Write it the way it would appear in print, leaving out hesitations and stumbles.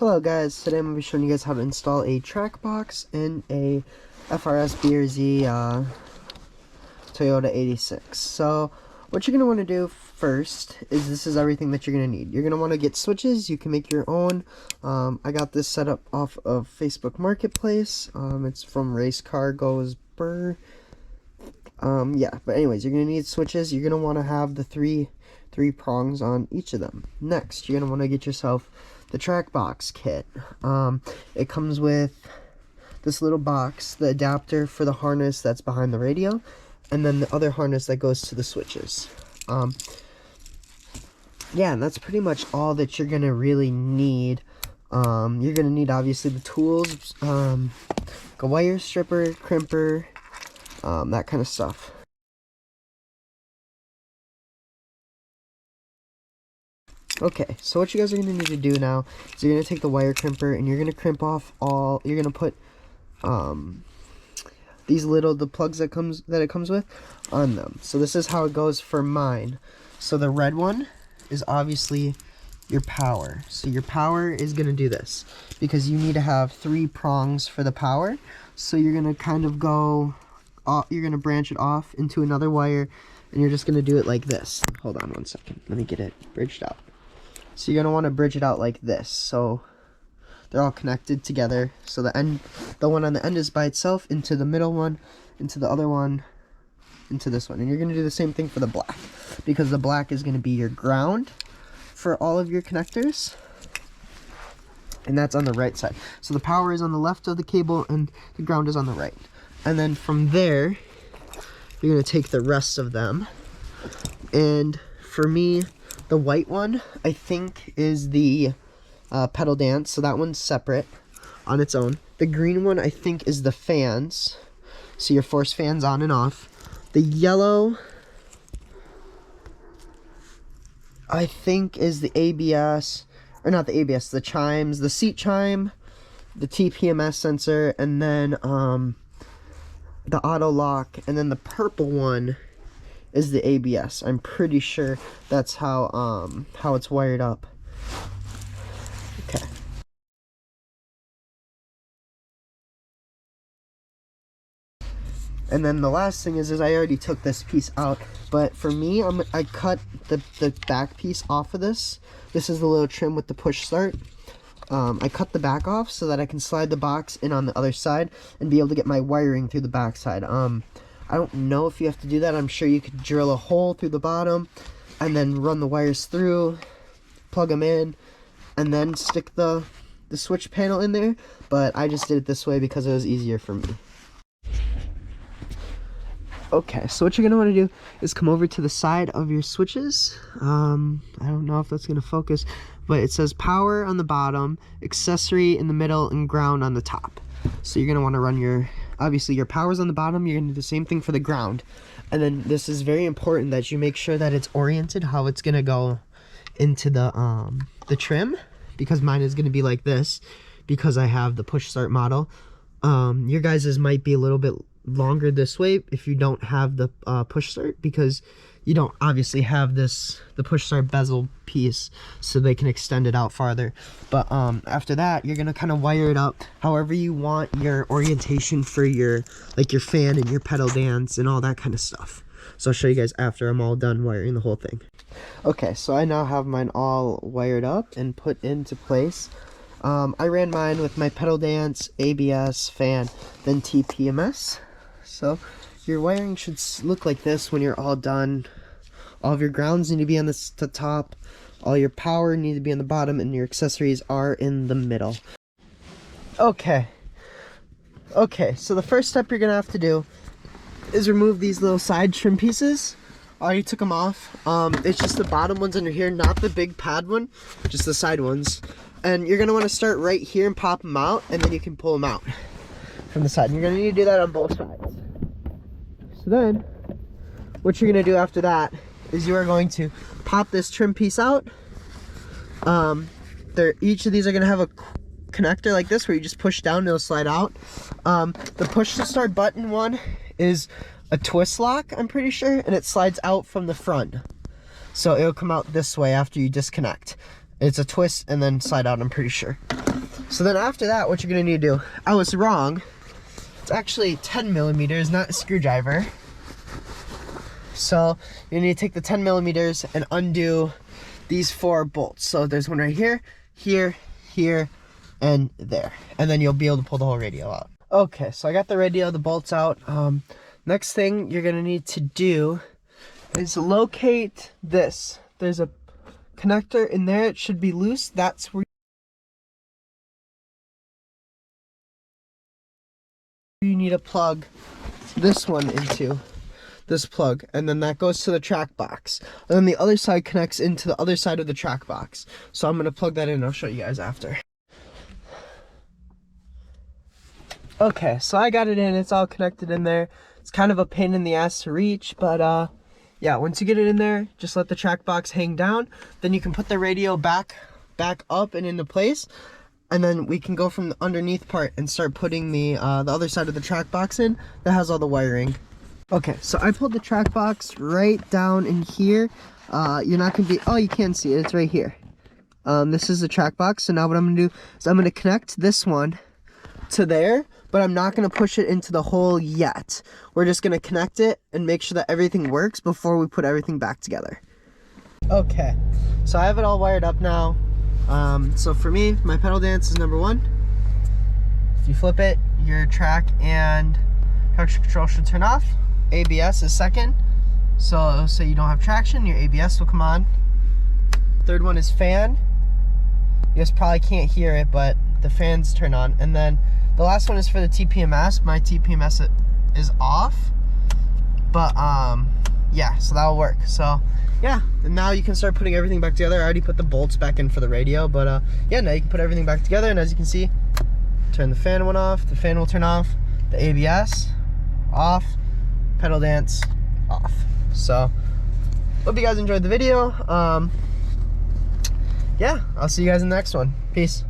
Hello guys, today I'm going to be showing you guys how to install a Trac Box in a FRS BRZ Toyota 86. So what you're going to want to do first is this is everything that you're going to need. You're going to want to get switches. You can make your own. I got this set up off of Facebook Marketplace. It's from Race Car Goes Burr. Yeah, but anyways, you're going to need switches. You're going to want to have the three prongs on each of them. Next, you're going to want to get yourself the Trac Box kit. It comes with this little box, the adapter for the harness that's behind the radio, and then the other harness that goes to the switches. Yeah, and that's pretty much all that you're gonna really need. You're gonna need obviously the tools, a wire stripper, crimper, that kind of stuff. Okay, so what you guys are going to need to do now is you're going to take the wire crimper and you're going to crimp off all, you're going to put these the plugs that it comes with on them. So this is how it goes for mine. So the red one is obviously your power. So your power is going to do this because you need to have 3 prongs for the power. So you're going to kind of go, you're going to branch it off into another wire and you're just going to do it like this. Hold on one second. Let me get it bridged out. So you're going to want to bridge it out like this, so they're all connected together. So the one on the end is by itself, into the middle one, into the other one, into this one. And you're going to do the same thing for the black, because the black is going to be your ground for all of your connectors. And that's on the right side. So the power is on the left of the cable and the ground is on the right. And then from there, you're going to take the rest of them. And for me, the white one, I think, is the pedal dance, so that one's separate on its own. The green one, I think, is the fans, so your force fans on and off. The yellow, I think, is the ABS, or not the ABS, the chimes, the seat chime, the TPMS sensor, and then the auto lock, and then the purple one is the ABS. I'm pretty sure that's how it's wired up. Okay. And then the last thing is I already took this piece out, but for me, I cut the back piece off of this. This is the little trim with the push start. I cut the back off so that I can slide the box in on the other side and be able to get my wiring through the back side. I don't know if you have to do that. I'm sure you could drill a hole through the bottom and then run the wires through, plug them in, and then stick the switch panel in there. But I just did it this way because it was easier for me. Okay, so what you're going to want to do is come over to the side of your switches. I don't know if that's going to focus, but it says power on the bottom, accessory in the middle, and ground on the top. So you're going to want to run obviously your power's on the bottom. You're going to do the same thing for the ground. And then this is very important that you make sure that it's oriented how it's going to go into the trim, because mine is going to be like this because I have the push start model. Your guys's might be a little bit longer this way if you don't have the push start, because you don't obviously have the push start bezel piece, so they can extend it out farther. But after that, you're gonna kind of wire it up however you want your orientation for your fan and your pedal dance and all that kind of stuff. So I'll show you guys after I'm all done wiring the whole thing. Okay, so I now have mine all wired up and put into place. I ran mine with my pedal dance, ABS, fan, then TPMS. So your wiring should look like this when you're all done. All of your grounds need to be on the top, all your power need to be on the bottom, and your accessories are in the middle. Okay, so the first step you're gonna have to do is remove these little side trim pieces. I already took them off. It's just the bottom ones under here, not the big pad one, just the side ones. And you're gonna want to start right here and pop them out, and then you can pull them out from the side. And you're gonna need to do that on both sides. So then, what you're gonna do after that is you are going to pop this trim piece out. Each of these are gonna have a connector like this where you just push down and it'll slide out. The push to start button one is a twist lock, I'm pretty sure, and it slides out from the front. So it'll come out this way after you disconnect. It's a twist and then slide out, I'm pretty sure. So then after that, what you're gonna need to do, I was wrong. It's actually 10 millimeters, not a screwdriver. So you need to take the 10 millimeters and undo these 4 bolts. So there's one right here, here, here, and there. And then you'll be able to pull the whole radio out. Okay, so I got the radio, the bolts out. Next thing you're gonna need to do is locate this. There's a connector in there, it should be loose. That's where you need to plug this one into. This plug, and then that goes to the Trac Box, and then the other side connects into the other side of the Trac Box. So I'm going to plug that in and I'll show you guys after. Okay, so I got it in, it's all connected in there. It's kind of a pain in the ass to reach, but yeah, once you get it in there, just let the Trac Box hang down, then you can put the radio back up and into place, and then we can go from the underneath part and start putting the other side of the Trac Box in that has all the wiring. Okay, so I pulled the Trac Box right down in here. You're not gonna be, oh, you can see it, it's right here. This is the Trac Box. So now what I'm gonna do is I'm gonna connect this one to there, but I'm not gonna push it into the hole yet. We're just gonna connect it and make sure that everything works before we put everything back together. Okay, so I have it all wired up now. So for me, my pedal dance is number 1. If you flip it, your track and traction control should turn off. ABS is second, so you don't have traction, your ABS will come on. Third one is fan. You guys probably can't hear it, but the fans turn on. And then the last one is for the TPMS. My TPMS is off, but yeah, so that'll work. So yeah, and now you can start putting everything back together. I already put the bolts back in for the radio, but yeah, now you can put everything back together. And as you can see, turn the fan one off, the fan will turn off, the ABS off, pedal dance off. So hope you guys enjoyed the video. Yeah, I'll see you guys in the next one. Peace.